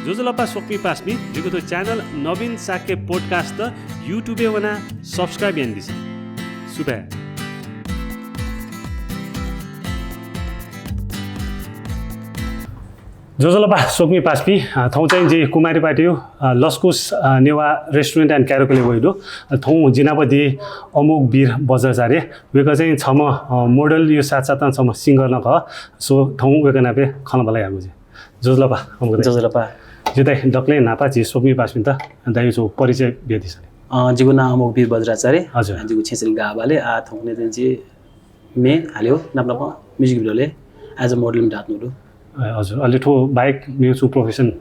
जोजलपा सोक्मी पास्मी जिको तो चैनल नवीन साके पॉडकास्ट यूट्यूबे वना सब्सक्राइब यान दिस सुबह जोजलपा सोक्मी पास्मी थौ चाहिँ जे कुमारी पाटियो लस्कुस नेवा रेस्टुरेन्ट एन्ड क्यारोकले वइडो थौ जिनापति अमुक वीर बजारचारे वेक चाहिँ छम मोडल यो साथसाथमा छम सिंगर नख सो थौ वेक नापे खनबला यागु जे जोजलपा अमुक जोजलपा जुदाई डक्ले नापा जी सोक्मी पास्मी त दाइ जो परिचय बेदिस जिगु नाम अमुक वीर बजारचारे हजुर जिगु छेसरी गाबाले आ थौने चाहिँ मे हाल्यो नाप्नाप म्युजिक भिडियोले एज अ मोडल डाट्नुडु हजुर अलि ठो बाइक म्युजिक प्रोफेसन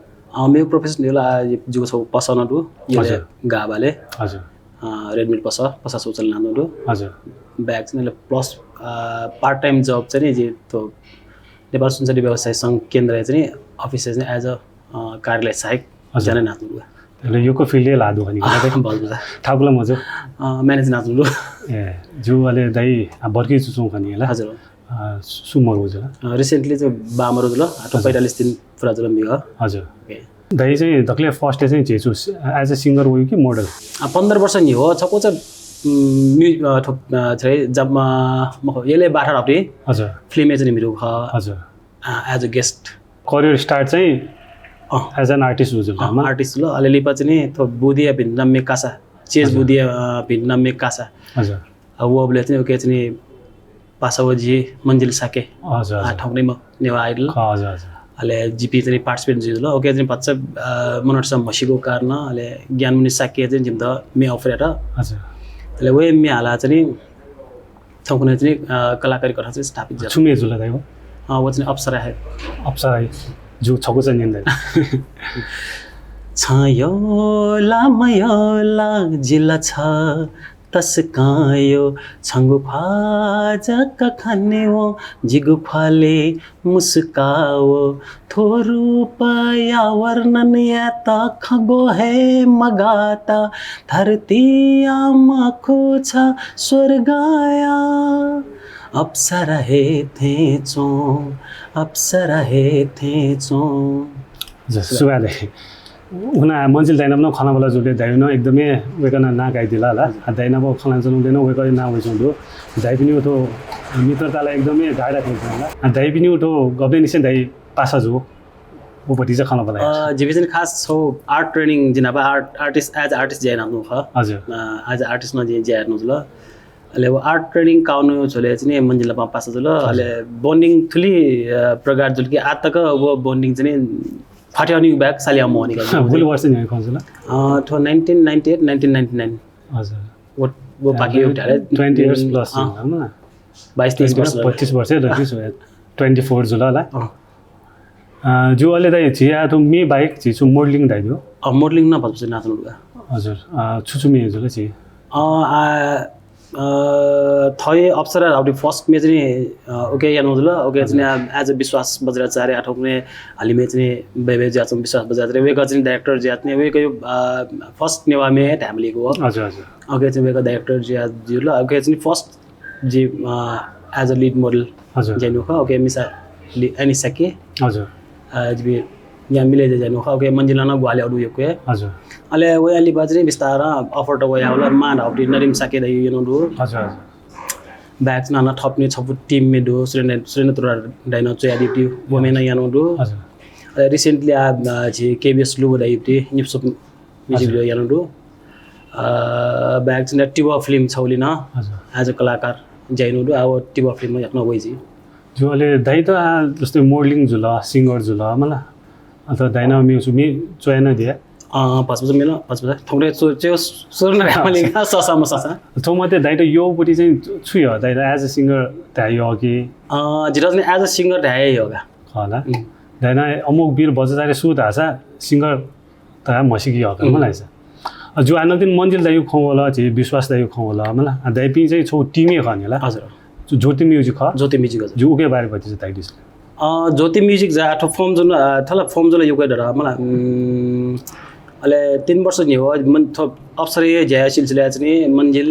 मेरो प्रोफेसन होला जिगु छ पसनडु यो गाबाले हजुर रेडमिट पसा सोचल नानुडु हजुर ब्याग चाहिँ प्लस पार्ट टाइम जब चाहिँ जे तो नेपाल सुनसरी व्यवसाय सङ्घ केन्द्र चाहिँ अफिस चाहिँ एज अ कार्यालय सहायक जाने नाच्नु त्यसले यो को फिल्डले लादु भनि भन्नु ठाकुला मजो म्यानेज नाच्नु ए जु अलि दाइ बर्की चुचौँ खनि होला हजुर सुमर हो रिसेन्टली चाहिँ बामरो जुल 45 दिन पुरा जुल मियो हजुर दाइ चाहिँ दक्ले फर्स्ट डे चाहिँ चेचु एज अ सिंगर हो कि मोडल 15 वर्ष नि हो छको चाहिँ जब यसले बाठा हप्ते हजुर फिल्म चाहिँ मेरो ख हजुर as a guest career start चाहिँ एज एन आर्टिस्ट हो आर्टिस्ट ल अलिअलि पछि नि थो बुदिया भिन्न मे कासा चेज बुदिया भिन्न मे कासा हजुर वबले चाहिँ ओके चाहिँ पासावजी मन्जिल साके हजुर ठाउँमै म नेवा आइडल हजुर हजुर अहिले जिपी चाहिँ पार्टिसिपेट जिल्लो ओके चाहिँ पच्च मनोरसम मसिको कारण अहिले ज्ञानमुनि साके चाहिँ जिम्दा मे अफरेट हजुर अहिले वे मे हाला चाहिँ ठाउँकुने चाहिँ कलाकारी कथा चाहिँ स्थापित छ छुमे जुल दाइ हो वो चाहिँ अप्सरा है अप्सरा जो छको चाहिँ निन्दै छयो लामयोला जिल्ला छ तस्कायो छंगु फाजक खनेओ जिगु फाले मुस्काओ थोरु पया वर्णन या ता खगो है मगाता धरती आमखो छ स्वर्गाया अप्सरा हे थेचो अप्सरा हे थेचो सुवाले उना मन्जिल दाइना न खाना वाला जुले दाइन एकदमै वेकन ना गाइदिला होला दाइना बो खाना चलाउँदैन वेक ना वइसुन्दो दाइ पनि उठो मित्रतालाई एकदमै गाडा खेल्छ होला दाइ पनि उठो गब्दै निसे दाइ पासा जो उपति चाहिँ खाना वाला जिभिजन खास छौ आर्ट ट्रेनिङ जिनाबा आर्टिस्ट एज आर्टिस्ट जे नाम्नु ख हजुर एज आर्टिस्ट न जे हेर्नु जुल अहिले आर्ट ट्रेनिङ काउनु छोले चाहिँ मन्जिलमा पासा जुल अहिले बन्डिङ थुली प्रकार जुल कि आज तक वो बन्डिङ चाहिँ फाट्याउनी ब्याक सालिया मोनी का फुल वर्ष नि खन्छ तो 1998 1999 हजुर वो बाकी उठाले 20 इयर्स प्लस हैन 22 वर्ष 25 वर्ष लगिस 24 जुल होला जो अहिले दाइ छिया त मे बाइक छिछु मोडलिङ दाइदियो मोडलिङ न भन्छ नाच्नु हजुर छुचुमी जुल छि थय अप्सरा हाउडी फर्स्ट मे चाहिँ ओके यानो जुल ओके चाहिँ एज अ विश्वास बजारचारे आठौने हालिमे चाहिँ बेबे ज्याचम विश्वास बजारचारे वेक चाहिँ डाइरेक्टर ज्यात्ने वेक यो फर्स्ट नेवा मे फ्यामिलीको हो हजुर हजुर ओके चाहिँ वेक डाइरेक्टर ज्या जुल ओके चाहिँ फर्स्ट जे एज अ लीड मोडल हजुर जानु ख ओके मिसा अनि सके हजुर जिबे यहाँ मिले जानु ख ओके मन्जिला न ग्वाले अडु यको हजुर अले वे अलि बाजरी बिस्तार अफर त वया होला मान हाउडी नरिम सके दै यनो दु हजुर ब्याक नाना थप्ने छपु टिम मे दु सुरेन्द्र डाइनो चयादिटी वमेन यानो दु हजुर रिसेन्टली आ जे केबीएस लु दाइटी निप्सप म्युजिक भिडियो यानो दु ब्याक चाहिँ टिवा फिल्म छौलिन हजुर एज अ कलाकार जाइनु दु अब टिवा फिल्ममा याक्न वइजी जो अले दाइ त जस्तै मोडलिङ जुल सिंगर जुल मला अथवा दाइना म्युजिक मी चयन दिए पाँच बजे मेला 5 बजे थोरै सोच्यो सुर्न रामले ससा मससा थो मते दाइ त यो पुटी चाहिँ छुयो दाइ त एज अ सिंगर दाइ हो कि जिरज ने एज अ सिंगर दाइ होगा होला दाइना अमुक वीर बजारे सु धासा सिंगर त मसिकी हो का मलाई छ जो आन दिन मन्जिल दाइ खौ होला जे विश्वास दाइ खौ होला मला दाइ पि चाहिँ छौ टिमै खनि होला हजुर ज्योति म्युजिक ख ज्योति म्युजिक जो उके बारे पति चाहिँ दाइ दिस ज्योति म्युजिक जा आठो फर्म जुन थला फर्म जुन यो गडरा मलाई अले 3 वर्ष नि हो मन अप्सरे जया सिलसिला चाहिँ मन्जिल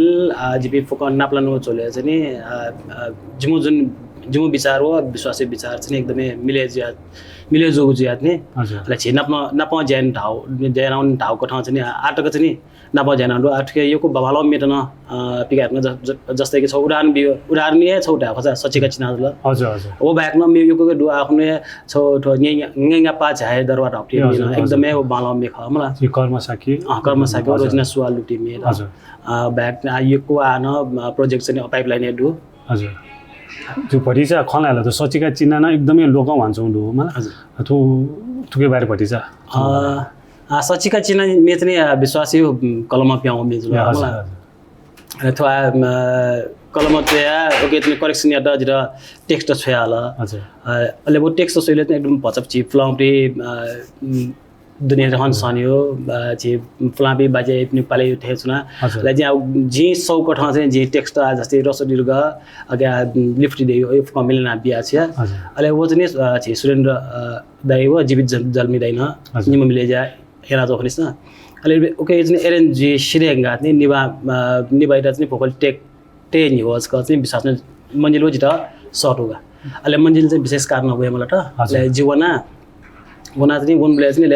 जिपी फोकन नाप्लानो चले चाहिँ जिमु जुन जिमु विचार हो विश्वासी विचार चाहिँ एकदमै मिले जो यातनी हजुर ले छि नप ज्यान ढाउ ज्यानाउन ढाउ को ठाउँ चाहिँ आटक चाहिँ नप ज्यानाउन आटके योको बबालो मेटन पिगार्न जस्तै कि छ उडार्ने छौटा खसा सचेका चिना ल हजुर हजुर ओ ब्याक न योको दु आफ्ने छौ न्या पा झाए दरबाट हप्टी एकदमै ओ बालो मे ख मला यो कर्म साकी रोजना सुवाल लुटी मे हजुर ब्याक योको आन प्रोजेक्ट चाहिँ पाइपलाइन दु हजुर त्यो भटिजा खनाला त सचिका चिना न एकदमै लोकौ भन्छौ दु मलाई हजुर तुके बारे भटिजा सचिका चिना मेचने विश्वासी कलममा प्याउ मेज मलाई अथवा कलममा चाहिँ ओके त्यो करेक्सन या दजर टेक्स्ट छयाला हजुर अहिले वो टेक्स्ट सहिले एकदम भचप छि फ्लाउटी दुनिया रहन सनियो छि फ्लापी बाजे नेपाली थेछना ले चाहिँ जी 100 कठा चाहिँ जी टेक्स्ट जस्तै रसदीर्घ अगे लिफ्ट दियो इफ कमिलन बिया छ अहिले वो चाहिँ छि सुरेन्द्र दाइ हो जीवित जन्मिदैन निम मिले जा हेरा जोखनिस न अहिले ओके चाहिँ एरएनजी सिरेंगा नि निबाइरा चाहिँ फोकल टे नि होस का चाहिँ विश्वास मन्जिल जिता सर्ट होगा अहिले मन्जिल चाहिँ विशेष कारण भयो मलाई त अहिले जीवना वना चाहिँ वन ब्लेज नि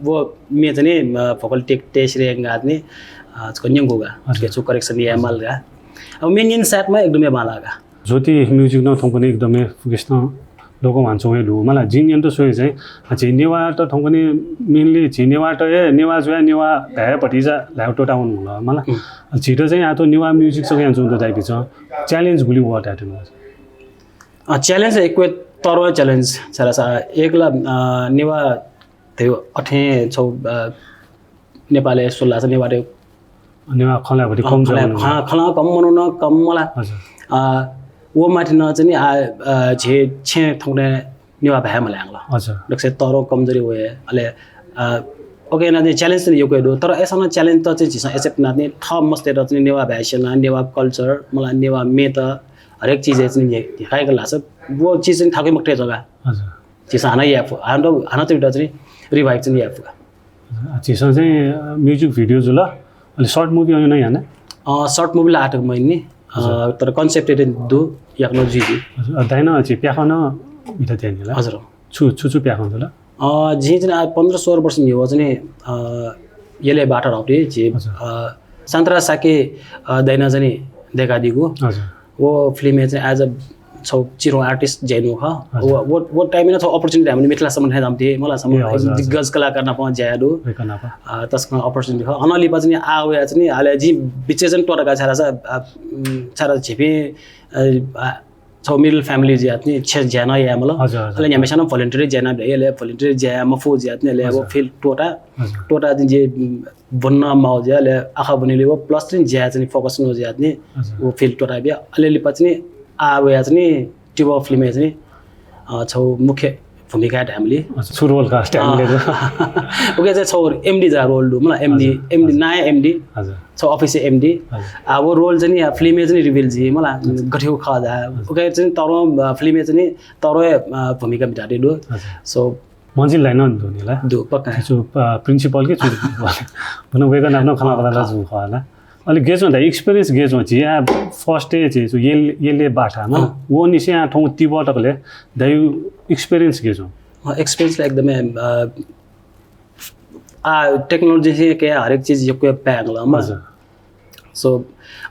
वो मे चाहिँ फोकल टे सिरेंगा नि कन्यङ होगा के छु करेक्सन या मलगा अब मेन इन सेटमा एकदमै बालागा ज्योति म्युजिक न थौ पनि एकदमै फुकेस न लोको भन्छौ हे लु मलाई जिनियन त सोय चाहिँ झिनेवा त थौ पनि मेनली झिनेवा त नेवा जोया नेवा भ्यापटी जा ल्याउटो टाउन होला मलाई छिटो चाहिँ आतो नेवा म्युजिक सके जान्छौ त जाइपि छ च्यालेन्ज गुली वाट एट च्यालेन्ज एक तरो च्यालेन्ज छरा एकला नेवा थियो अठे छौ नेपाली 16 छ नेवा नेवा खलाभटी कम छ खला कम मनाउन कम मलाई हजुर वो माथि न चाहिँ झे छे थौने नेवा भए मलाई आंगला हजुर लक्ष्य तरो कमजोरी होए अले ओके न च्यालेन्ज नि यो कोइदो तर यसमा च्यालेन्ज त चाहिँ छिस एक्सेप्ट नने ठ मस्ते र चाहिँ नेवा भ्यासन नेवा कल्चर मलाई नेवा मेत हरेक चीज चाहिँ देखाएको लाग्छ वो चीज चाहिँ थाकै मक्टे जग्गा हजुर छिस हाना याफ हाना त एउटा चाहिँ रिभाइभ चाहिँ याफ छिस चाहिँ म्युजिक भिडियो जुल अलि सर्ट मुभी आयो न यहाँ सर्ट मुभी ला आटक मैनी तर कन्सेप्ट दु याक्नो जीजी दाइन छि प्याखन मिटा त्यहाँनिर हजुर छु प्याखन ल जी चाहिँ 15-16 वर्ष नि हो चाहिँ यसले बाटा हप्टे छि सन्तरा साके दैन चाहिँ देखा दिगो हजुर वो फिल्म चाहिँ एज अ छौ चिरो आर्टिस्ट जैनु ख वो टाइम न छ अपर्च्युनिटी हामीले मिथिलासम्म थाहा जाम थिए मलाई सम्म दिग्गज कलाकार न पाउँ ज्यादो तस्मा अपर्च्युनिटी ख अनली पनि आवे चाहिँ हाले जी बिचे चाहिँ टोटका छारा छिपे छौ मिडल फ्यामिली ज्यात नि छ ज्याना या मलाई अहिले हमेशा न भोलन्टियरी ज्याना भएले भोलन्टियरी ज्या मफो ज्यात नि ले वो फिल टोटा चाहिँ जे बन्न माउ ज्याले आखा बनेले वो प्लस चाहिँ ज्या चाहिँ फोकस न ज्यात नि वो फिल टोटा बे अलिअलि पछि आवे चाहिँ ट्युब अफ फिल्म चाहिँ छौ मुख्य भूमिका हामीले सुरुवाल कास्ट हामीले ओके चाहिँ छौ एमडी जा रोल दु मलाई एमडी नयाँ एमडी हजुर छौ अफिस एमडी अब रोल चाहिँ फिल्म चाहिँ रिभिल जी मलाई गठ्यौ खजा ओके चाहिँ तर फिल्म चाहिँ तर भूमिका बिटाडे दु सो मन्जिल लाइन धुनीला दु पक्का छु प्रिन्सिपल के छु भन्न वेगन आफ्नो खाना बनाला छु खला अलि गेजमा त एक्सपिरियन्स गेजमा चाहिँ यहाँ फर्स्ट डे चाहिँ यसले बाटामा वो निसे यहाँ ठाउँ तीबाटकले दाइ एक्सपिरियन्स गेजमा एक्सपिरियन्सले एकदमै टेक्नोलोजी चाहिँ के हरेक चीज यो को प्यागला मजा सो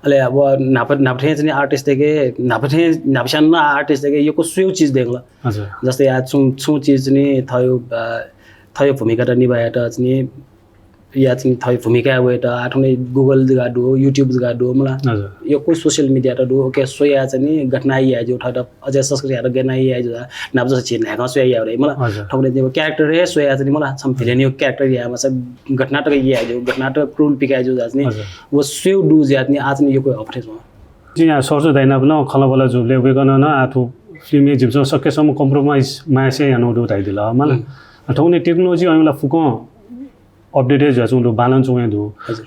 अहिले अब नापथे चाहिँ आर्टिस्ट देखे नापसान आर्टिस्ट देखे यो को स्यु चीज देखला हजुर जस्तै आज छु चीज नि थयो भूमिका त निभाएटा चाहिँ या चाहिँ थयो भूमिका वेट आठौँ गुगल गाडो युट्युब गाडो मलाई यो कोही सोसियल मिडिया त दो ओके सोया चाहिँ घटना आइहाल्यो ठाउँ अझै संस्कृति हालेर गेन आइहाल्यो नाप जस्तो छिर्ने हाँका सोया हो मलाई ठाउँले त्यो क्यारेक्टर है सोया चाहिँ मलाई सम भिलेनियो क्यारेक्टर यहाँ छ घटना त आइहाल्यो घटना त क्रुल पिकाइयो जाने वो स्यु डु जाने आज यो कोही अप्ठ्यारो जी यहाँ सर्च दैन पनि खलाबला जुले वेगन न आठो फिल्म जिप्स सकेसम्म कम्प्रोमाइज मासे यहाँ नोडो थाइदिला मलाई ठाउँले टेक्नोलोजी अइला फुक अपडेटेड जाछु दु बालन छु दु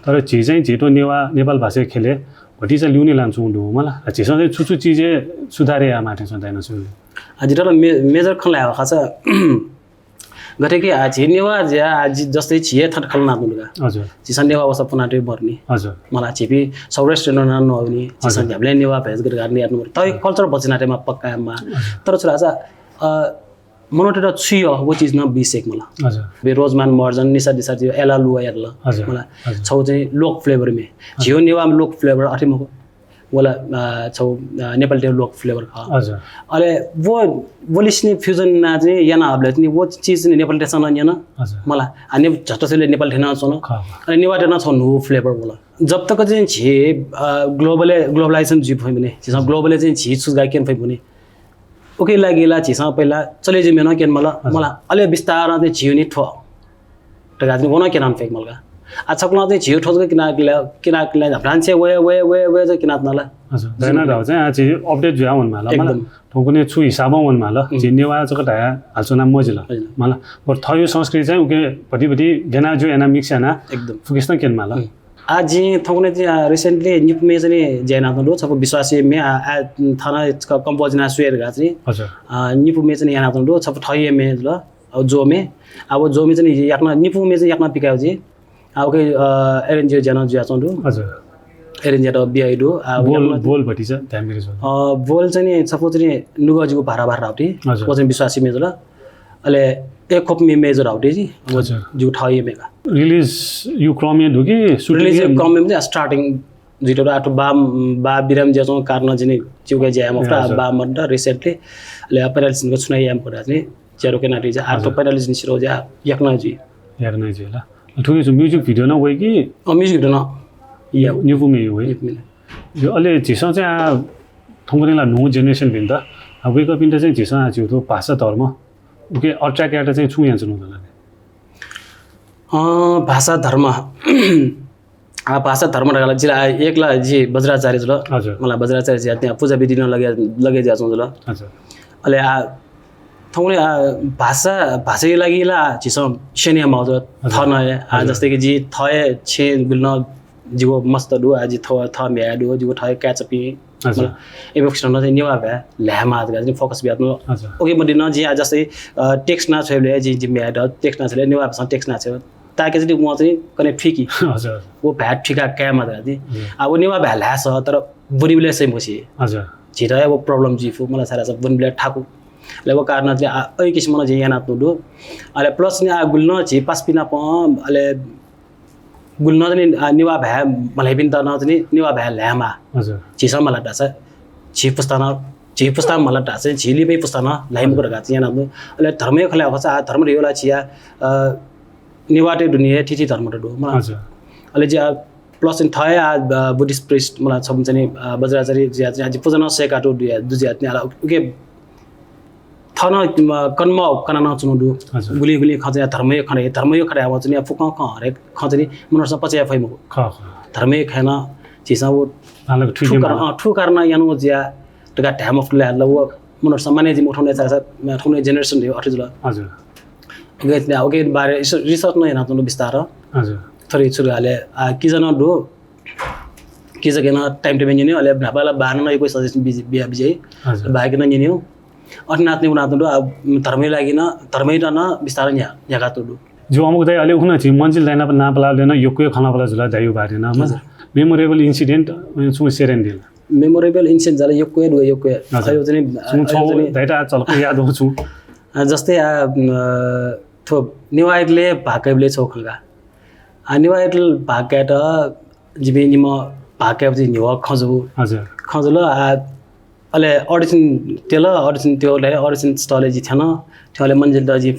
तर चाहिँ झिटो नेपाल भाषा खेले भटी चाहिँ ल्याउने लान्छु दु मलाई झिसो चाहिँ छुछु चीजे सुधारे या माटे सदैन छु आज र मेजर खला खाछ गरे कि आज नेवा ज्या आज जस्तै छिए थट खलना दुलगा हजुर जिसन नेवा वसा पनाटे भर्नी हजुर मलाई छिपी सौ रेस्टुरेन्ट न नहुनी जिसन हामीले नेवा भेज गरेर गर्ने हेर्नु तै कल्चर बचनाटेमा पक्कामा तर छोरा छ मनोटेरा छुयो वो चीज न बिसेक मला हजुर बे रोजमान मर्जन निसा दिसा थियो एला लुवा यारला हजुर मला छौ चाहिँ लोक फ्लेभर मे झियो नेवाम लोक फ्लेभर अठे मको वाला छौ नेपाल टे लोक फ्लेभर खा हजुर अले वो लिस्ने फ्युजन ना चाहिँ याना हबले चाहिँ वो चीज नि नेपाल टे सन याना हजुर मला अनि झट्टसले नेपाल टेना छन खा अनि नेवा टेना छ नो फ्लेभर वाला जब तक चाहिँ झे ग्लोबलाइजेसन जी भइ भने चाहिँ ग्लोबले चाहिँ झी सुगा केन भइ भने ओके लागिला छिसा पहिला चले जे मेन केन मला अले बिस्तार चाहिँ झियो नि ठो टगा चाहिँ गोना केनान फेक मलगा अच्छा कुना चाहिँ झियो ठोजको किना फ्रान्से वे चाहिँ किना नला हजुर दैन राव चाहिँ आज अपडेट जुया हुन माला मला ठोकुने छु हिसाबमा हुन माला जिनेवा जक ढाया हाल्छु नाम मजिला मला पर थयो संस्कृति चाहिँ उके पटी गेना जो एना मिक्स एना एकदम फुकिस्न केन माला आज थोकने चाहिँ रिसेन्टली निपमे चाहिँ जैना त छ विश्वासी मे थाना कम्पोजना सुएर गा चाहिँ हजुर निपुमे चाहिँ याना त छ थये मे ल जोमे अब जोमे चाहिँ याकना निपुमे चाहिँ याकना पिकाउ चाहिँ अब के एरेन्जियो जना जुया चंडु हजुर एरेन्जियो बिआइडो बोल भटी छ ध्यानगिरी छ बोल चाहिँ सपोज चाहिँ नुगजीको भारा राउटी वो चाहिँ विश्वासी मेजर अले एक कप में मेजर आउट जी हजुर जो ठाई में का रिलीज यु क्रमे ढुकी रिलीज क्रमे में स्टार्टिंग जितो आटो बा बिराम जेजो कारण चाहिँ चिउके ज्याम आफ्टर बा मन्ड रिसेन्टली ले पैरालिसिस को सुनाइ याम परा चाहिँ जेरो के नाटी चाहिँ आटो पैरालिसिस सिरो जा यकना जी ल ठुकै छ म्युजिक भिडियो न वइ कि म्युजिक भिडियो न या न्युपुमे वइ यो अलि झिसा चाहिँ थोंगनेला नो जेनेरेसन भिन्द अब वेक अप इन्ट चाहिँ झिसा आछु तो भाषा धर्म ओके अट्र्याक याटा चाहिँ छु यान्छ नला भाषा धर्म भाषा धर्म ढाला जिल्ला एकला जी बज्राचार्य ल हजुर मलाई बज्राचार्य जी त्यहाँ पूजा विधि न लगे जा छौं ल हजुर अले थौने भाषा लागि ला छिसो सेनिया माउज थन जस्तै कि जी थए छे गुल्न जीव मस्त दु आज थ म्या दु जीव थए क्याचपी हजुर एबोक्सन चाहिँ नेवा भए ल्यामा आज फोकस बियात्नु हजुर ओके मदि न जी जस्तै टेक्स्ट ना छले जी जी म्या द टेक्स्ट ना छले नेवा सँग टेक्स्ट ना छ ताके चाहिँ म चाहिँ कने ठिकी हजुर वो भ्याट ठिका क्यामा दि अब नेवा भ्या ल्यास तर बुनिबले चाहिँ मसी हजुर छिटा अब प्रब्लम जी फु मलाई सारा सब बुनिबले ठाकु लेको कारण चाहिँ अइ किसिममा चाहिँ याना तुडु अले प्लस नि गुल्न छि पासपिना प अले गुल्न चाहिँ नेवा भ्या मलाई पिन त न चाहिँ नेवा भ्या ल्यामा हजुर छिसा मलाई डाछ छि पुस्तान मलाई डाछ झिली पे पुस्तान लाइमको रगा चाहिँ याना अले धर्मय खले अवसा धर्म रियोला छिया नेवाटे दुनिया ठिठी धर्म दु मलाई हजुर अले जे प्लस इन थय बुद्धिस्ट प्रिस्ट मलाई छ चाहिँ बज्राचार्य जे चाहिँ पूजा न सेकाटो दुजिया नि ओके थन कन्म कना चुनुदु गुली खजे धर्मय खरे आव चाहिँ फुक हरेक खजे मनर्स पचे फैमु ख धर्मय खाना चिसा वो हालको ठु कारण यानु ज्या टका टाइम अफ ला वो मनर्स माने जि उठाउने ठुने जेनेरेसन थियो अठजुल हजुर ओके बारे रिसर्च न याना तुनु बिस्तार हजुर थोरै छुर हाले कि जना दु कि जगेन टाइम टेबल नि अले भाबाला बान न कोइ सजेसन बिया बिजै बाइक न नि अटनात्ने उनातो धर्मै लागिन धर्मै न बिस्तार यहाँ गातो जो अमुक दाइ अलि उखुना छि मन्जिल दाइना पनि नापलालेन योकै खानापला जुला दाइयो बारेन मेमोरेबल इन्सिडेन्ट छु सेरेन्डिल मेमोरेबल इन्सिडेन्ट जाला योकै आयो चाहिँ दाइटा चलको याद हो छु जस्तै थो निवाइटले भाकेबले चौखगा निवाइटल भाकेट जिबे निम भाकेब चाहिँ निवा खजु हजुर खजुल अले अडिसन अडिसन स्टलेजी थिएन त्यसले मन्जिल दजी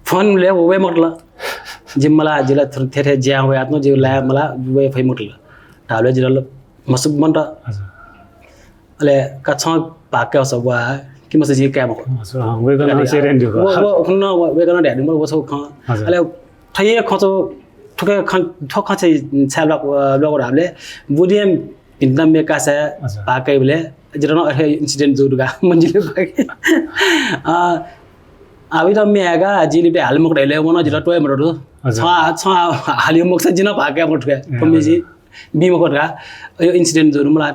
फोन ले वे मटला जिम्मला जिला थे ज्या वे आत्नो जिउ ला मला वे फै मटला ढाले जिला मसुब मन्ट अले कछ भाक्या सब वा कि मसे जी क्याम वे गना सेरेन दियो वो उन वे गना ढाडी म वो छ ख अले थये खचो ठुके ठोक चाहिँ छालक लगो हामीले बुडियम पिन्दम में कासा भाकेबले जिरन इन्सिडेन्ट जुरुगा मन्जिल भाके अभी त मेगा जिलिबे हालमुक ढले वन जिला टोय मरो छ हालिमुक छ जिन भाके मटके पमेजी बिमो करगा यो इन्सिडेन्ट जुरु मला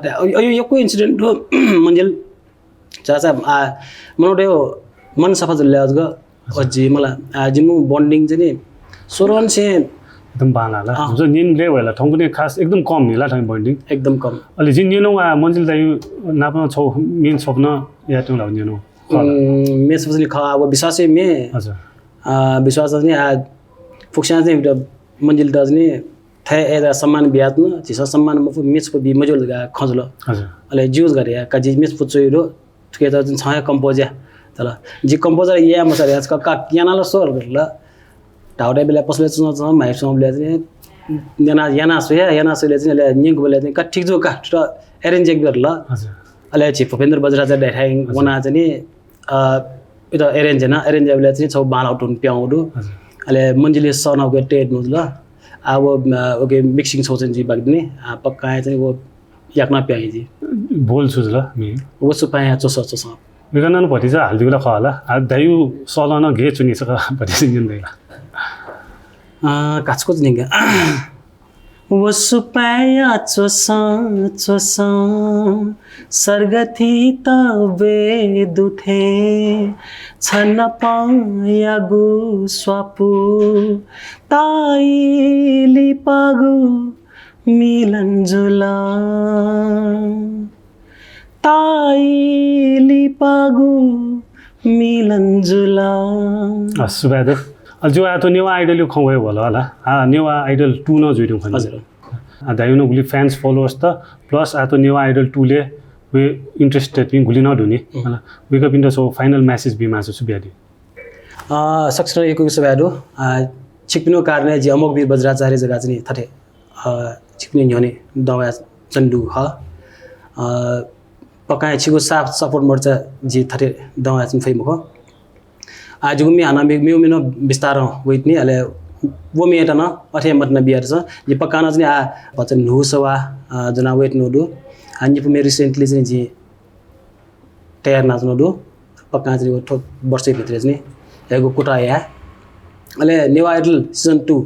यो को इन्सिडेन्ट हो मन्जिल चाचा मनोटे मन सफा जले अजग अझी मला जिमु बन्डिङ चाहिँ नि सोरन से एकदम बानाला जो निन ले होला ठंगने खास एकदम कम हिला ठंग बन्डिङ एकदम कम अलि जिन निनो मन्जिल दाइ नाप्न छौ मेन सपना या तुला निनो मेस पनि ख अब विश्वासै मे हजुर विश्वास चाहिँ आ फुक्सा चाहिँ एउटा मंजिल त चाहिँ थे एदा सम्मान बियात्न जिस सम्मान मेस को बि मजल गा खजलो हजुर अले ज्यूस गरे का जी मेस पुच्चो इरो तुके त चाहिँ छया कम्पोज तल जी कम्पोजर या मसरे आज का यानाला सोर ल टाउडे बेला पसले छ माइ सोमले चाहिँ याना सोले चाहिँ ले निक बेला चाहिँ का ठीक जो का एरेन्ज एक बेर ल हजुर अले छि भूपेन्द्र बजराज देखाइ वना चाहिँ नि यो एरेन्ज हैन एरेन्ज बेला चाहिँ छौ बाल आउट हुन प्याउडु अले मंजिले सन अफ टेड नु ल अब ओके मिक्सिङ छौ चाहिँ जी बाग्दिने पक्का चाहिँ वो याकना प्याइ जी बोल सुज ल मी वो सुपाया चोस विगनन भतिजा हाल्दिउला खला आ दायु सलन गे चुनि सक भतिजा जिन्दै काचको निगा वो सुपाया चोस सर्गथि तबे दुथे छन पाया गु स्वापु ताइली पागु मिलन जुला ताइली पागु मिलन जुला सुबाद जो आ तो नेवा आइडल खवे होला होला नेवा आइडल 2 न जुइदु खन हजुर दायु न गुली फ्यान्स फलोअर्स त प्लस आ तो नेवा आइडल 2 ले वे इंटरेस्टेड पिन गुली न दुनी हैन wake up in the so final message बि मासु सुब्यादी सक्सेस एको सुब्यादो छिकपिनो कारणे जे अमोक वीर बज्राचार्य जगा चाहिँ थथे छिकपिनो न्यने दवा चण्डु ह पकाए छिगो साफ सपोर्ट मोर्चा जी थथे दवा चाहिँ फैमको आज गुमी हाना मेउ मेनो विस्तार वेट नि अले वो मेटा न अथे मत न बियर छ जे पकाना चाहिँ आ भचन नुसवा जना वेट नोदु हानि पुमे रिसेन्टली चाहिँ जी तयार नाच नोदु पक्का चाहिँ वो वर्ष भित्र चाहिँ एगो कुटा या अले Newa idol season 2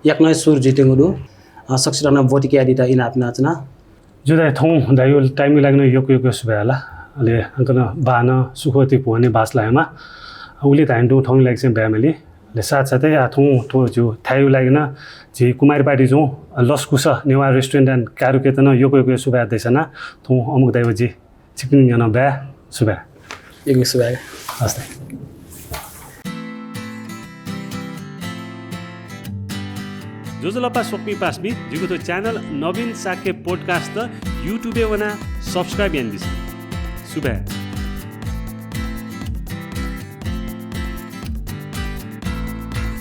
yakna sur jitingudu saksirana votika edita ina apnachna जुदा थौ दाइयो टाइम लाग्न यो सुबेला अले अंकन बाना सुखोति पोने बासलामा उले ताइन्डु थौ लाग्छ ब्यामले ले साथ साथै आ थौ जो थायु लाग्न जे कुमार पार्टी जो लस्कुस नेवा रेस्टुरेन्ट एन्ड कारुकेतन यो सुबे देशना थौ अमुक दाइयो जी चिकन जन ब्या सुबे यो सुबे हस्ते जोजलपा सोक्मी पासबी जिगो तो चैनल नवीन साके पॉडकास्ट यूट्यूबे वना सब्सक्राइब यान दिस सुबह